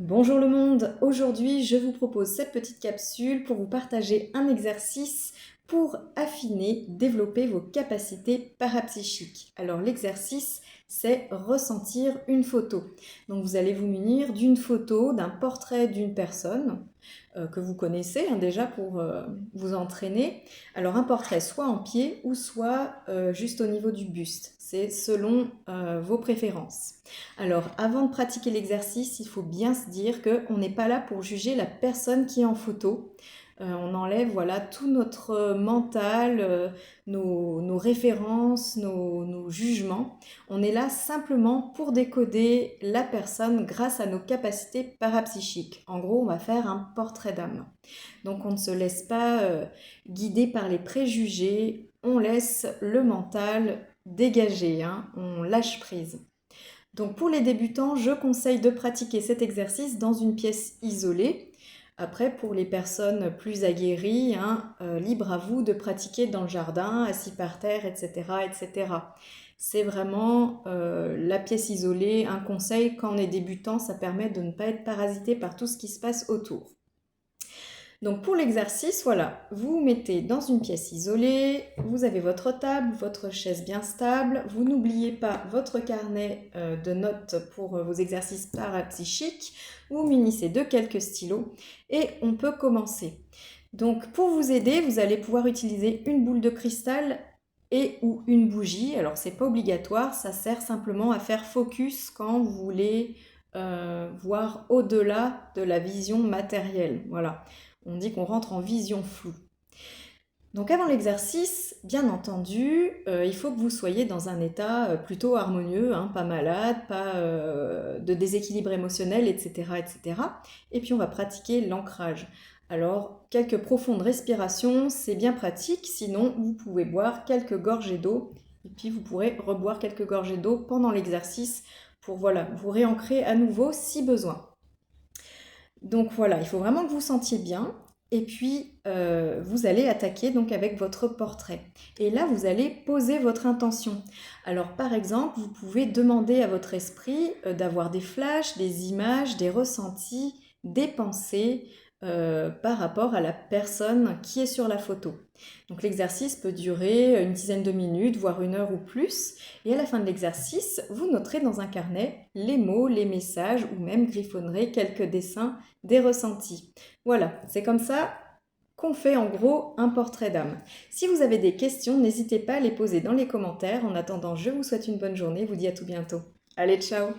Bonjour le monde, aujourd'hui je vous propose cette petite capsule pour vous partager un exercice pour affiner, développer vos capacités parapsychiques. Alors l'exercice c'est ressentir une photo. Donc vous allez vous munir d'une photo, d'un portrait d'une personne que vous connaissez déjà pour vous entraîner. Alors un portrait soit en pied ou soit juste au niveau du buste. C'est selon vos préférences. Alors, avant de pratiquer l'exercice, il faut bien se dire qu'on n'est pas là pour juger la personne qui est en photo. On enlève voilà, tout notre mental, nos références, nos jugements. On est là simplement pour décoder la personne grâce à nos capacités parapsychiques. En gros, on va faire un portrait d'âme. Donc on ne se laisse pas guider par les préjugés, on laisse le mental dégager, on lâche prise. Donc pour les débutants, je conseille de pratiquer cet exercice dans une pièce isolée. Après, pour les personnes plus aguerries, libre à vous de pratiquer dans le jardin, assis par terre, etc. etc. C'est vraiment la pièce isolée, un conseil quand on est débutant, ça permet de ne pas être parasité par tout ce qui se passe autour. Donc pour l'exercice, voilà, vous vous mettez dans une pièce isolée, vous avez votre table, votre chaise bien stable, vous n'oubliez pas votre carnet de notes pour vos exercices parapsychiques, vous munissez de quelques stylos et on peut commencer. Donc pour vous aider, vous allez pouvoir utiliser une boule de cristal et ou une bougie. Alors c'est pas obligatoire, ça sert simplement à faire focus quand vous voulez voir au-delà de la vision matérielle. Voilà. On dit qu'on rentre en vision floue. Donc avant l'exercice, bien entendu, il faut que vous soyez dans un état plutôt harmonieux, pas malade, pas de déséquilibre émotionnel, etc., etc. Et puis on va pratiquer l'ancrage. Alors, quelques profondes respirations, c'est bien pratique, sinon vous pouvez boire quelques gorgées d'eau, et puis vous pourrez reboire quelques gorgées d'eau pendant l'exercice pour voilà, vous réancrer à nouveau si besoin. Donc voilà, il faut vraiment que vous sentiez bien. Et puis, vous allez attaquer donc avec votre portrait. Et là, vous allez poser votre intention. Alors, par exemple, vous pouvez demander à votre esprit d'avoir des flashs, des images, des ressentis, des pensées par rapport à la personne qui est sur la photo. Donc, l'exercice peut durer une dizaine de minutes, voire une heure ou plus. Et à la fin de l'exercice, vous noterez dans un carnet les mots, les messages ou même griffonnerez quelques dessins des ressentis. Voilà, c'est comme ça qu'on fait en gros un portrait d'âme. Si vous avez des questions, n'hésitez pas à les poser dans les commentaires. En attendant, je vous souhaite une bonne journée, vous dis à tout bientôt. Allez, ciao!